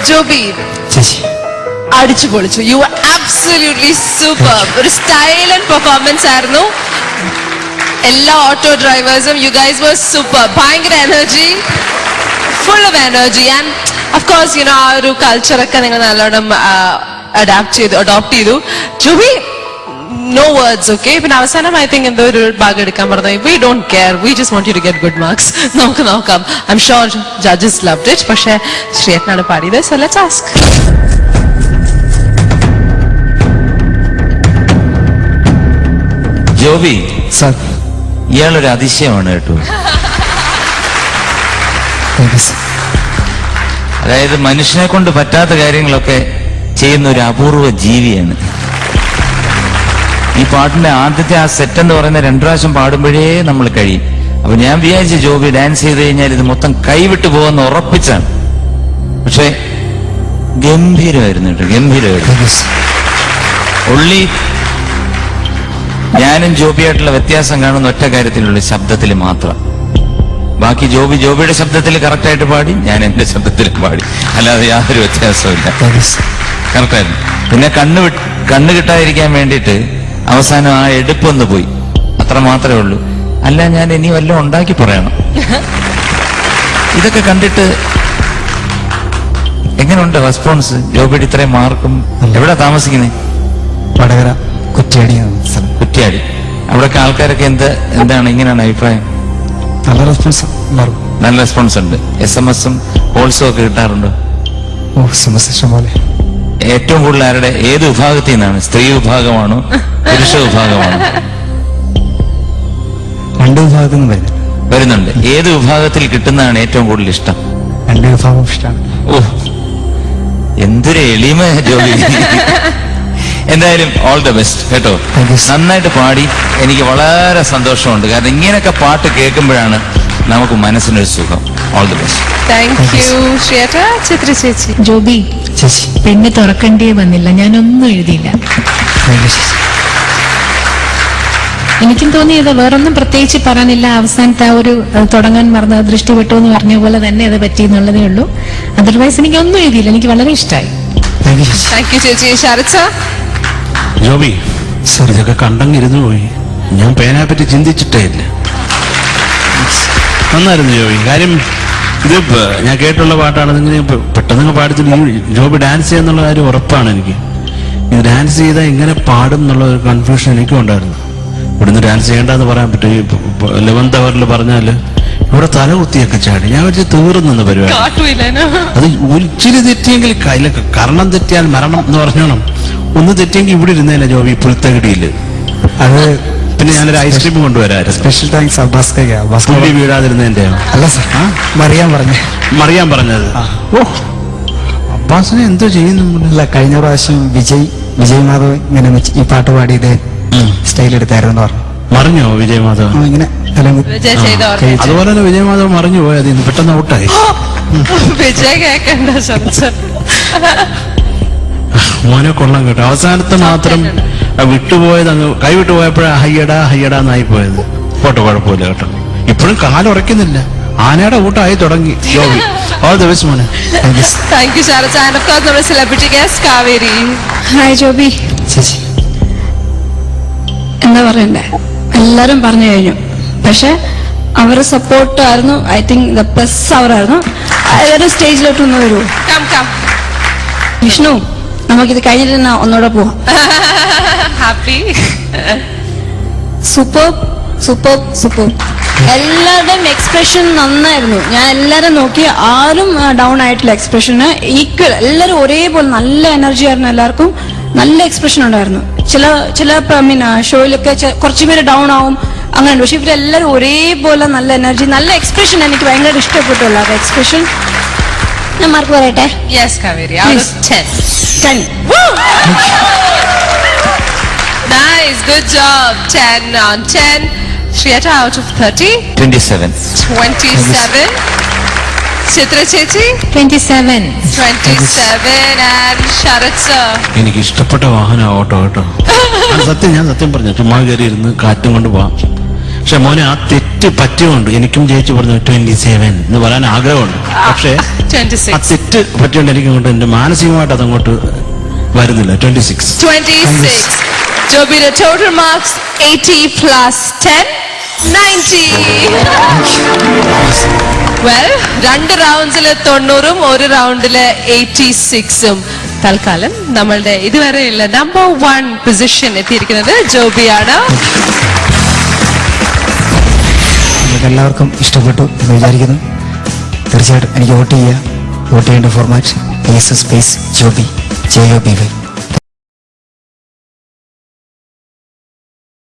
ജോബി അടിച്ചു പൊളിച്ചു. You are absolutely super. ഒരു സ്റ്റൈൽ ആൻഡ് പെർഫോമൻസ് ആയിരുന്നു. എല്ലാ ഓട്ടോ ഡ്രൈവേഴ്സും യു ഗൈസ് വർ സൂപ്പർ. ഭയങ്കര energy, full of energy. And of course you know ഒരു കൾച്ചറൊക്കെ നിങ്ങൾ നല്ലോണം അഡോപ്റ്റ് ചെയ്തു. Joby, no words, okay? പിന്നെ അവസാനം ഐ തിങ്ക് എന്തോ ഒരു ഭാഗം എടുക്കാൻ പറഞ്ഞു. We don't care, we just want you to get good marks. നമുക്ക് നോക്കാം. I'm sure judges loved it. പക്ഷേ ശ്രീയേട്ടനാണ് പാടിയത്. So let's ask. Joby sir, ഇയാളൊരു അതിശയമാണ് കേട്ടോ. അതായത് മനുഷ്യനെ കൊണ്ട് പറ്റാത്ത കാര്യങ്ങളൊക്കെ ചെയ്യുന്ന ഒരു അപൂർവ ജീവിയാണ്. ഈ പാട്ടിന്റെ ആദ്യത്തെ ആ സെറ്റ് എന്ന് പറയുന്ന 2 പ്രാവശ്യം പാടുമ്പോഴേ നമ്മൾ കഴിയും. അപ്പൊ ഞാൻ വിചാരിച്ചു ജോബി ഡാൻസ് ചെയ്ത് കഴിഞ്ഞാൽ ഇത് മൊത്തം കൈവിട്ടു പോകുന്ന ഉറപ്പിച്ചാണ്. പക്ഷെ ഗംഭീരമായിരുന്നു കേട്ടോ, ഗംഭീരമായിരുന്നു. ഉള്ളി ഞാനും ജോബിയായിട്ടുള്ള വ്യത്യാസം കാണുന്ന ഒറ്റ കാര്യത്തിലുള്ള ശബ്ദത്തിൽ മാത്രം. ബാക്കി ജോബിയുടെ ശബ്ദത്തിൽ കറക്റ്റായിട്ട് പാടി, ഞാൻ എന്റെ ശബ്ദത്തിലും പാടി. അല്ലാതെ യാതൊരു വ്യത്യാസവും ഇല്ല, കറക്റ്റായിരുന്നു. പിന്നെ കണ്ണ് കിട്ടാതിരിക്കാൻ വേണ്ടിയിട്ട് അവസാനം ആ എടുപ്പൊന്ന് പോയി, അത്ര മാത്രമേ ഉള്ളൂ. അല്ല ഞാൻ ഇനി വല്ലതും ഉണ്ടാക്കി പറയണം. ഇതൊക്കെ കണ്ടിട്ട് എങ്ങനെയുണ്ട് റെസ്പോൺസ്? ജോബിയുടെ ഇത്രയും മാർക്കും. എവിടെ താമസിക്കുന്നത്? വടകര കുറ്റ്യാടി. കുറ്റ്യാടി. അവിടെയൊക്കെ ആൾക്കാരൊക്കെ എന്താണ് ഇങ്ങനെയാണ് അഭിപ്രായം? നല്ല റെസ്പോൺസ്. നല്ല റെസ്പോൺസ് ഉണ്ട്. SMS-ഉം കോൾസും ഒക്കെ കിട്ടാറുണ്ടോ? പോലെ ഏറ്റവും കൂടുതൽ ആരുടെ, ഏത് വിഭാഗത്തിൽ നിന്നാണ്? സ്ത്രീ വിഭാഗമാണോ പുരുഷ വിഭാഗമാണോ? 2 വിഭാഗത്തിൽ നിന്ന് വരുന്നുണ്ട്. ഏത് വിഭാഗത്തിൽ കിട്ടുന്നതാണ് ഏറ്റവും കൂടുതൽ ഇഷ്ടം? 2 വിഭാഗം ഇഷ്ടമാണ്. ഓ, എന്തൊരു എളിമ ജോലി. എന്തായാലും ഓൾ ദ ബെസ്റ്റ് കേട്ടോ. നന്നായിട്ട് പാടി. എനിക്ക് വളരെ സന്തോഷമുണ്ട്. കാരണം ഇങ്ങനെയൊക്കെ പാട്ട് കേൾക്കുമ്പോഴാണ് നമുക്ക് മനസ്സിനൊരു സുഖം. All the best. Thank you ശ്രീയേട്ട. ചിത്ര ചേച്ചി. ജോബി ചേച്ചി, പെണ്ണ് തുറക്കണ്ടേ വന്നില്ല, ഞാനൊന്നും എഴുതിയില്ല. എനിക്കും തോന്നിയത് വേറൊന്നും പ്രത്യേകിച്ച് പറയാനില്ല. അവസാനത്തെ ആ ഒരു തുടങ്ങാൻ മറന്ന ദൃഷ്ടി വിട്ടു എന്ന് പറഞ്ഞ പോലെ തന്നെ അത് പറ്റി എന്നുള്ളതേ ഉള്ളൂ. അതർവൈസ് എനിക്ക് ഒന്നും എഴുതിയില്ല. എനിക്ക് വളരെ ഇഷ്ടമായി. താങ്ക് യു ചേച്ചി. ശരത് സാർ. ജോബി സർ, ഇതൊക്കെ കണ്ടങ്ങിരുന്നു പോയി. ഞാൻ പേനയെ പറ്റി ചിന്തിച്ചിട്ടേ ഇല്ല. നന്നായിരുന്നു ജോബി. കാര്യം ഇത് ഞാൻ കേട്ടുള്ള പാട്ടാണ്. ഇങ്ങനെ പെട്ടെന്ന് പാടത്തില്ല. ജോബി ഡാൻസ് ചെയ്യാന്നുള്ള കാര്യം ഉറപ്പാണ് എനിക്ക്. ഇത് ഡാൻസ് ചെയ്താൽ എങ്ങനെ പാടും എന്നുള്ള ഒരു കൺഫ്യൂഷൻ എനിക്കും ഉണ്ടായിരുന്നു. ഇവിടുന്ന് ഡാൻസ് ചെയ്യേണ്ടെന്ന് പറയാൻ പറ്റും. 11th അവറിൽ പറഞ്ഞാല് ഇവിടെ തല കുത്തിയൊക്കെ ചാടി. ഞാൻ വെച്ച് തീർന്നു പരിപാടി. അത് ഒരിച്ചിരി തെറ്റിയെങ്കിൽ കരണം തെറ്റിയാൽ മരണം എന്ന് പറഞ്ഞോണം. ഒന്ന് തെറ്റിയെങ്കിൽ ഇവിടെ ഇരുന്നേല ജോബി പുൽത്തകിടിയില്. അത് പിന്നെ ഞാനൊരു ഐസ്ക്രീം കൊണ്ടുവരായിരുന്നു. Special thanks Abbas. വീഴാതിരുന്നതിന്റെ അല്ല സാർ, മറിയാൻ പറഞ്ഞത്. ഓ, അബ്ബാസിനെ എന്തോ ചെയ്യുന്നു. അല്ല, കഴിഞ്ഞ പ്രാവശ്യം വിജയ് മാധവ് ഇങ്ങനെ ഈ പാട്ട് പാടിയത് സ്റ്റൈൽ എടുത്തായിരുന്നു പറഞ്ഞു. മറിഞ്ഞോ വിജയ് മാധവ്? ഇങ്ങനെ അതുപോലെ തന്നെ വിജയ് മാധവ് മറിഞ്ഞു പോയത് പെട്ടെന്ന് ഔട്ടായി. വിജയ് കേക്കണ്ട. മോനെ കൊള്ളാൻ കേട്ടോ. അവസാനത്തെ മാത്രം വിട്ടുപോയത്, അങ്ങ് കൈവിട്ടു പോയപ്പോഴാണ് ഹയ്യടാ എന്നായി പോയത്. പോട്ടെ, കുഴപ്പമില്ല കേട്ടോ. ഇപ്പോഴും കാലുറയ്ക്കുന്നില്ല. ആനയുടെ കൂട്ടമായി തുടങ്ങി ജോബി. ഓൾ ദി ബെസ്റ്റ് മോനെ. Thank you Sarath. And of course നമ്മുടെ celebrity guest Kaveri. Hi Joby. ചേച്ചി, എന്താ പറയണ്ടേ, എല്ലാരും പറഞ്ഞു കഴിഞ്ഞു. പക്ഷെ അവരുടെ സപ്പോർട്ട് ആയിരുന്നു. ഐ തിങ്ക് ദ പ്ലസ് അവരായിരുന്നു. അതൊരു സ്റ്റേജിലോട്ടൊന്ന് വരൂ. വിഷ്ണു, നമുക്കിത് കഴിഞ്ഞിട്ട് തന്നെ ഒന്നുകൂടെ പോവാം. ഹാപ്പി. സൂപ്പർ. എല്ലാവരുടെയും എക്സ്പ്രഷൻ നന്നായിരുന്നു. ഞാൻ എല്ലാരും നോക്കി, ആരും ഡൗൺ ആയിട്ടില്ല. എക്സ്പ്രഷന് ഈക്വൽ, എല്ലാരും ഒരേപോലെ നല്ല എനർജി ആയിരുന്നു. എല്ലാവർക്കും നല്ല എക്സ്പ്രഷൻ ഉണ്ടായിരുന്നു. ചില ഷോയിലൊക്കെ കുറച്ചു പേര് ഡൗൺ ആവും, അങ്ങനെ. പക്ഷെ ഇവരെല്ലാരും ഒരേപോലെ നല്ല എനർജി, നല്ല എക്സ്പ്രഷൻ. എനിക്ക് ഭയങ്കര ഇഷ്ടപ്പെട്ടു എല്ലാവരുടെ എക്സ്പ്രഷൻ. ഞാൻ മാർക്ക് പറയട്ടെ. Yes Kaveri. Out of 10. Nice, good job. 10 on 10. Shriyata, out of 30. 27. ചിത്ര ചേച്ചി. 27. And Sarath sir. എനിക്ക് ഇഷ്ടപ്പെട്ട വാഹനം ഓട്ടോ കേട്ടോ. ഞാൻ സത്യം പറഞ്ഞു. ചുമ്മാ കയറി ഇരുന്ന് കാറ്റും കൊണ്ട് പോവാം. പക്ഷെ മോനെ ആ തെറ്റ് പറ്റിയുണ്ട്. എനിക്കും ചേച്ചി പറഞ്ഞു 27 എന്ന് പറയാൻ ആഗ്രഹമുണ്ട്. പക്ഷേ ആ 26. തെറ്റ് പറ്റിയോണ്ട് എനിക്ക് അങ്ങോട്ട് എന്റെ മാനസികമായിട്ട് അതങ്ങോട്ട് വരുന്നില്ല. 26. 26. ജോബിയുടെ ടോട്ടൽ മാർക്സ് 80 plus 10 90. വെൽ 2 റൗണ്ട്സിൽ 90ഉം 1 റൗണ്ടില് 86ഉം. തൽക്കാലം നമ്മളുടെ ഇതുവരെയുള്ള നമ്പർ 1 പൊസിഷൻ എത്തിയിരിക്കുന്നത് ജോബിയാണ്. നിങ്ങൾക്ക് എല്ലാവർക്കും ഇഷ്ടപ്പെട്ടു എന്ന് വിചാരിക്കുന്നു. തീർച്ചയായിട്ടും എനിക്ക് വോട്ട് ചെയ്യുക. വോട്ട് ചെയ്യേണ്ട ഫോർമാറ്റ് സ്പേസ് ജോബി JOBY.